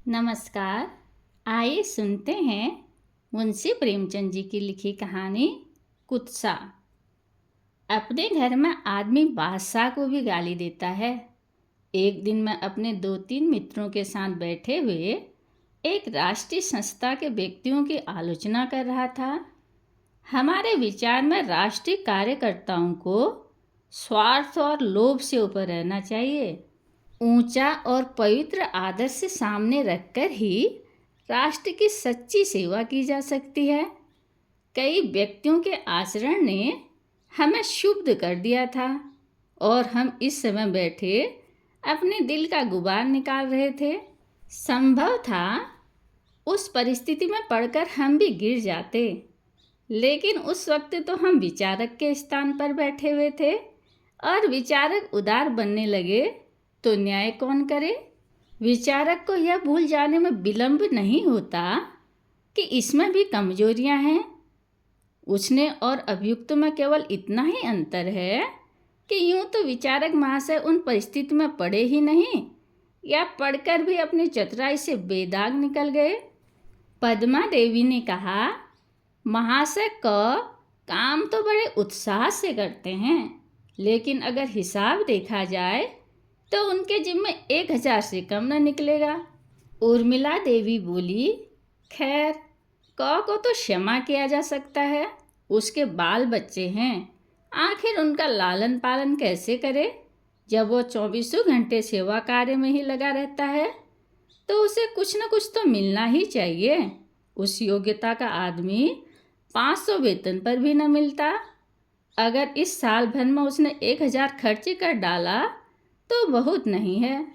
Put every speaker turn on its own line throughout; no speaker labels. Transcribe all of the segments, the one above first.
नमस्कार। आइए सुनते हैं मुंशी प्रेमचंद जी की लिखी कहानी कुत्सा। अपने घर में आदमी बादशाह को भी गाली देता है। एक दिन मैं अपने 2-3 मित्रों के साथ बैठे हुए एक राष्ट्रीय संस्था के व्यक्तियों की आलोचना कर रहा था। हमारे विचार में राष्ट्रीय कार्यकर्ताओं को स्वार्थ और लोभ से ऊपर रहना चाहिए। ऊंचा और पवित्र आदर्श सामने रखकर ही राष्ट्र की सच्ची सेवा की जा सकती है। कई व्यक्तियों के आचरण ने हमें क्षुब्ध कर दिया था और हम इस समय बैठे अपने दिल का गुबार निकाल रहे थे। संभव था उस परिस्थिति में पड़कर हम भी गिर जाते, लेकिन उस वक्त तो हम विचारक के स्थान पर बैठे हुए थे और विचारक उदार बनने लगे तो न्याय कौन करे। विचारक को यह भूल जाने में विलंब नहीं होता कि इसमें भी कमजोरियां हैं। उसने और अभियुक्त में केवल इतना ही अंतर है कि यूं तो विचारक महाशय उन परिस्थिति में पड़े ही नहीं, या पढ़कर भी अपनी चतुराई से बेदाग निकल गए। पद्मा देवी ने कहा, महाशय का काम तो बड़े उत्साह से करते हैं, लेकिन अगर हिसाब देखा जाए तो उनके जिम्मे 1000 से कम न निकलेगा। उर्मिला देवी बोली, खैर क को तो क्षमा किया जा सकता है, उसके बाल बच्चे हैं, आखिर उनका लालन पालन कैसे करे। जब वो 24 घंटे सेवा कार्य में ही लगा रहता है तो उसे कुछ न कुछ तो मिलना ही चाहिए। उस योग्यता का आदमी 500 वेतन पर भी न मिलता। अगर इस साल भर में उसने 1000 खर्च कर डाला तो बहुत नहीं है।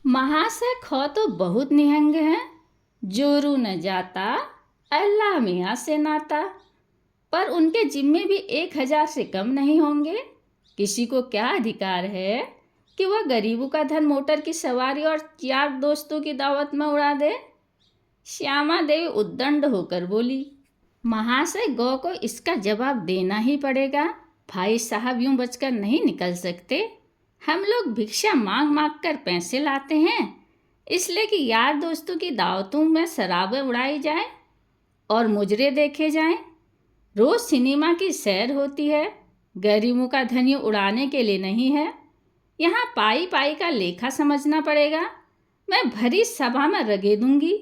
महाशय खो तो बहुत निहंग हैं, जोरू न जाता अल्लाह मियाँ से नाता, पर उनके जिम्मे भी 1000 से कम नहीं होंगे। किसी को क्या अधिकार है कि वह गरीबों का धन मोटर की सवारी और 4 दोस्तों की दावत में उड़ा दे। श्यामा देवी उद्दंड होकर बोली, महाशय गौ को इसका जवाब देना ही पड़ेगा। भाई साहब यूं बचकर नहीं निकल सकते। हम लोग भिक्षा मांग मांग कर पैसे लाते हैं, इसलिए कि यार दोस्तों की दावतों में शराबें उड़ाई जाए और मुजरे देखे जाएं। रोज सिनेमा की सैर होती है। गरीबों का धन यूं उड़ाने के लिए नहीं है। यहाँ पाई पाई का लेखा समझना पड़ेगा। मैं भरी सभा में रगे दूंगी।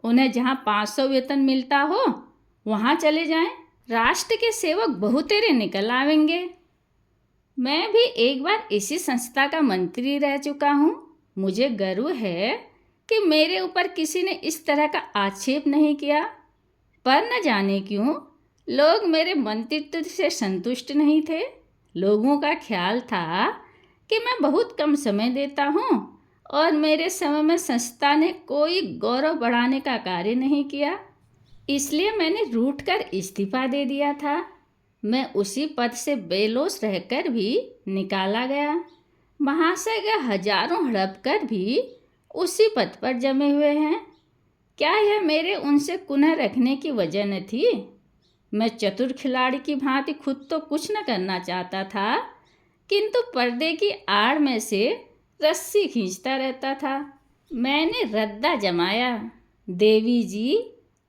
उन्हें जहाँ 500 वेतन मिलता हो वहाँ चले जाएं। राष्ट्र के सेवक बहुतेरे निकल आवेंगे। मैं भी एक बार इसी संस्था का मंत्री रह चुका हूँ। मुझे गर्व है कि मेरे ऊपर किसी ने इस तरह का आक्षेप नहीं किया, पर न जाने क्यों लोग मेरे मंत्रित्व से संतुष्ट नहीं थे। लोगों का ख्याल था कि मैं बहुत कम समय देता हूँ और मेरे समय में संस्था ने कोई गौरव बढ़ाने का कार्य नहीं किया, इसलिए मैंने रूठ कर इस्तीफा दे दिया था। मैं उसी पद से बेलोस रहकर भी निकाला गया। महाशय के हजारों हड़प कर भी उसी पद पर जमे हुए हैं। क्या यह मेरे उनसे कुन्हा रखने की वजह न थी? मैं चतुर खिलाड़ी की भांति खुद तो कुछ न करना चाहता था, किंतु पर्दे की आड़ में से रस्सी खींचता रहता था। मैंने रद्दा जमाया, देवी जी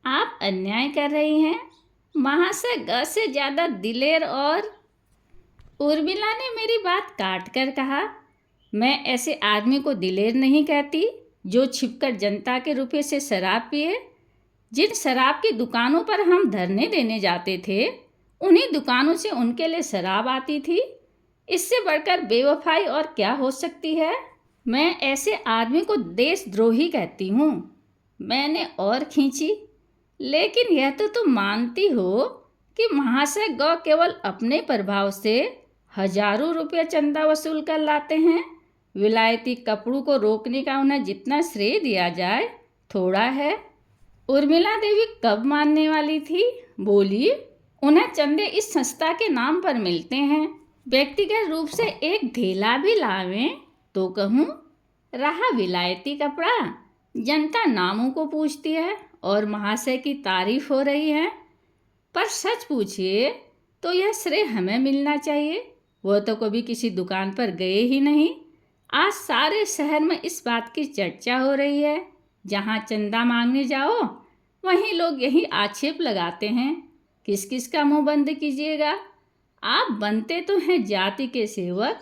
आप अन्याय कर रही हैं। महाशय ग से ज़्यादा दिलेर और। उर्मिला ने मेरी बात काट कर कहा, मैं ऐसे आदमी को दिलेर नहीं कहती जो छिपकर जनता के रुपए से शराब पिए। जिन शराब की दुकानों पर हम धरने देने जाते थे, उन्हीं दुकानों से उनके लिए शराब आती थी। इससे बढ़कर बेवफाई और क्या हो सकती है। मैं ऐसे आदमी को देशद्रोही कहती हूँ। मैंने और खींची, लेकिन यह तो तुम मानती हो कि महाशय गौ केवल अपने प्रभाव से हजारों रुपये चंदा वसूल कर लाते हैं। विलायती कपड़ों को रोकने का उन्हें जितना श्रेय दिया जाए थोड़ा है। उर्मिला देवी कब मानने वाली थी? बोली, उन्हें चंदे इस संस्था के नाम पर मिलते हैं। व्यक्तिगत रूप से एक ढेला भी लावें तो कहूँ। रहा विलायती कपड़ा, जनता नामों को पूछती है और महाशय की तारीफ हो रही है, पर सच पूछिए तो यह श्रेय हमें मिलना चाहिए। वो तो कभी किसी दुकान पर गए ही नहीं। आज सारे शहर में इस बात की चर्चा हो रही है। जहाँ चंदा मांगने जाओ वहीं लोग यही आक्षेप लगाते हैं, किस किस का मुंह बंद कीजिएगा। आप बनते तो हैं जाति के सेवक,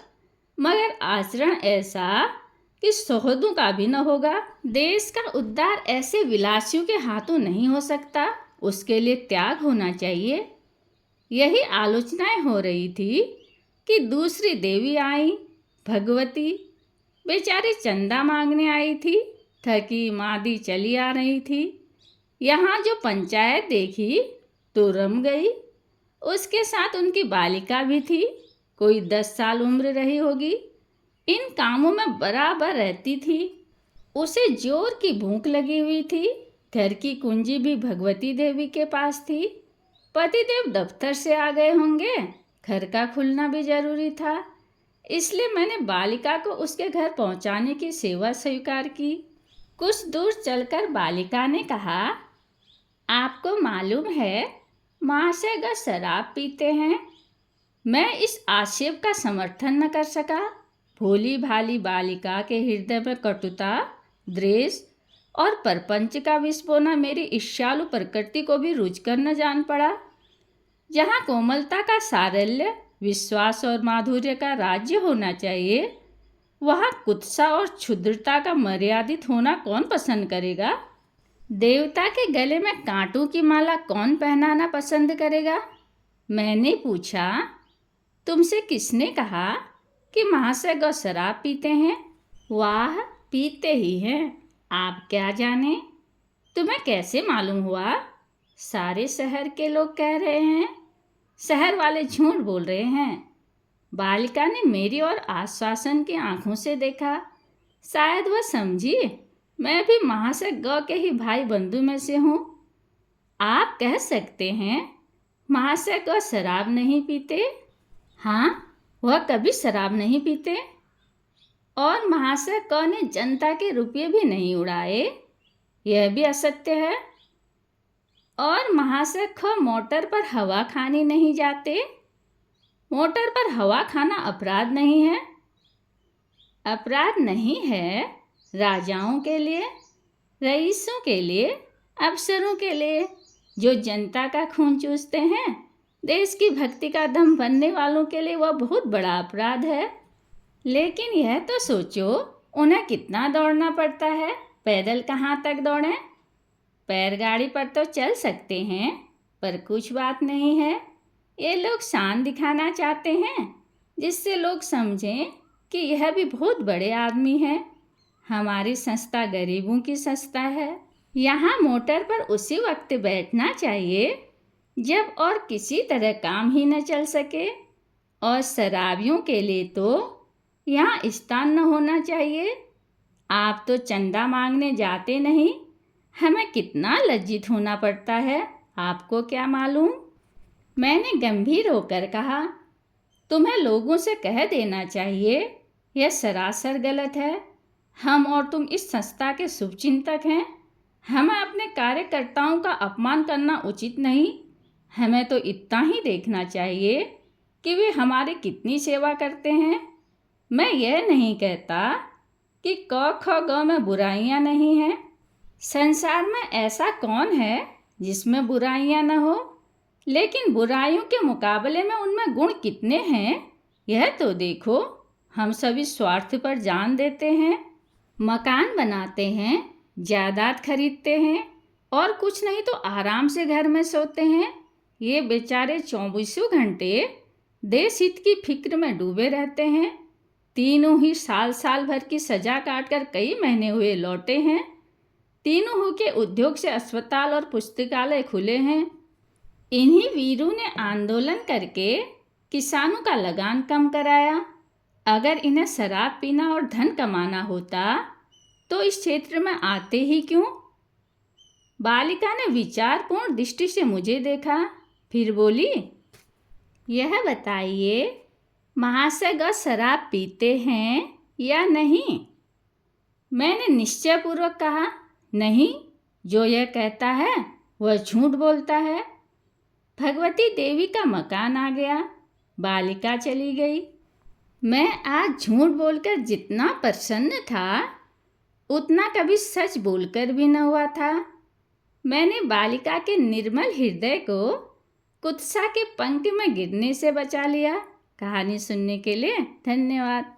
मगर आचरण ऐसा कि सौहदों का भी न होगा। देश का उद्धार ऐसे विलासियों के हाथों नहीं हो सकता, उसके लिए त्याग होना चाहिए। यही आलोचनाएं हो रही थी कि दूसरी देवी आई, भगवती। बेचारी चंदा मांगने आई थी, थकी मादी चली आ रही थी। यहाँ जो पंचायत देखी तो रम गई। उसके साथ उनकी बालिका भी थी, कोई 10 साल उम्र रही होगी। इन कामों में बराबर रहती थी। उसे जोर की भूख लगी हुई थी। घर की कुंजी भी भगवती देवी के पास थी। पतिदेव दफ्तर से आ गए होंगे, घर का खुलना भी जरूरी था, इसलिए मैंने बालिका को उसके घर पहुंचाने की सेवा स्वीकार की। कुछ दूर चलकर बालिका ने कहा, आपको मालूम है महाशय ग शराब पीते हैं। मैं इस आक्षेप का समर्थन न कर सका। भोली भाली बालिका के हृदय में कटुता, द्वेष और परपंच का विष बोना मेरी ईर्ष्यालु प्रकृति को भी रुचकर न जान पड़ा। जहाँ कोमलता का सारल्य, विश्वास और माधुर्य का राज्य होना चाहिए, वहाँ कुत्सा और क्षुद्रता का मर्यादित होना कौन पसंद करेगा? देवता के गले में कांटों की माला कौन पहनाना पसंद करेगा? मैंने पूछा, तुमसे किसने कहा कि महाशय गौ शराब पीते हैं? वाह, पीते ही हैं। आप क्या जाने? तुम्हें कैसे मालूम हुआ? सारे शहर के लोग कह रहे हैं। शहर वाले झूठ बोल रहे हैं। बालिका ने मेरी ओर आश्वासन की आंखों से देखा। शायद वह समझी मैं भी महाशय गौ के ही भाई बंधु में से हूँ। आप कह सकते हैं महाशय गौ शराब नहीं पीते? हाँ, वह कभी शराब नहीं पीते। और महाशय क ने जनता के रुपये भी नहीं उड़ाए, यह भी असत्य है। और महाशय ख मोटर पर हवा खाने नहीं जाते। मोटर पर हवा खाना अपराध नहीं है। अपराध नहीं है राजाओं के लिए, रईसों के लिए, अफसरों के लिए, जो जनता का खून चूसते हैं। देश की भक्ति का दम बनने वालों के लिए वह बहुत बड़ा अपराध है। लेकिन यह तो सोचो, उन्हें कितना दौड़ना पड़ता है। पैदल कहाँ तक दौड़ें? बैलगाड़ी पर तो चल सकते हैं, पर कुछ बात नहीं है। ये लोग शान दिखाना चाहते हैं, जिससे लोग समझें कि यह भी बहुत बड़े आदमी हैं। हमारी संस्था गरीबों की संस्था है। यहाँ मोटर पर उसी वक्त बैठना चाहिए जब और किसी तरह काम ही न चल सके। और शराबियों के लिए तो यहाँ स्थान न होना चाहिए। आप तो चंदा मांगने जाते नहीं, हमें कितना लज्जित होना पड़ता है, आपको क्या मालूम? मैंने गंभीर होकर कहा, तुम्हें लोगों से कह देना चाहिए, यह सरासर गलत है। हम और तुम इस संस्था के शुभचिंतक हैं। हमें अपने कार्यकर्ताओं का अपमान करना उचित नहीं। हमें तो इतना ही देखना चाहिए कि वे हमारी कितनी सेवा करते हैं। मैं यह नहीं कहता कि क ख ग में बुराइयां नहीं हैं। संसार में ऐसा कौन है जिसमें बुराइयां न हो, लेकिन बुराइयों के मुकाबले में उनमें गुण कितने हैं, यह तो देखो। हम सभी स्वार्थ पर जान देते हैं, मकान बनाते हैं, जायदाद खरीदते हैं, और कुछ नहीं तो आराम से घर में सोते हैं। ये बेचारे 24 घंटे देश हित की फिक्र में डूबे रहते हैं। तीनों ही साल भर की सजा काटकर कई महीने हुए लौटे हैं। तीनों के उद्योग से अस्पताल और पुस्तकालय खुले हैं। इन्हीं वीरों ने आंदोलन करके किसानों का लगान कम कराया। अगर इन्हें शराब पीना और धन कमाना होता तो इस क्षेत्र में आते ही क्यों? बालिका ने विचारपूर्ण दृष्टि से मुझे देखा, फिर बोली, यह बताइए महाशय ग शराब पीते हैं या नहीं? मैंने निश्चयपूर्वक कहा, नहीं, जो यह कहता है वह झूठ बोलता है। भगवती देवी का मकान आ गया, बालिका चली गई। मैं आज झूठ बोलकर जितना प्रसन्न था, उतना कभी सच बोलकर भी न हुआ था। मैंने बालिका के निर्मल हृदय को कुत्सा के पंख में गिरने से बचा लिया। कहानी सुनने के लिए धन्यवाद।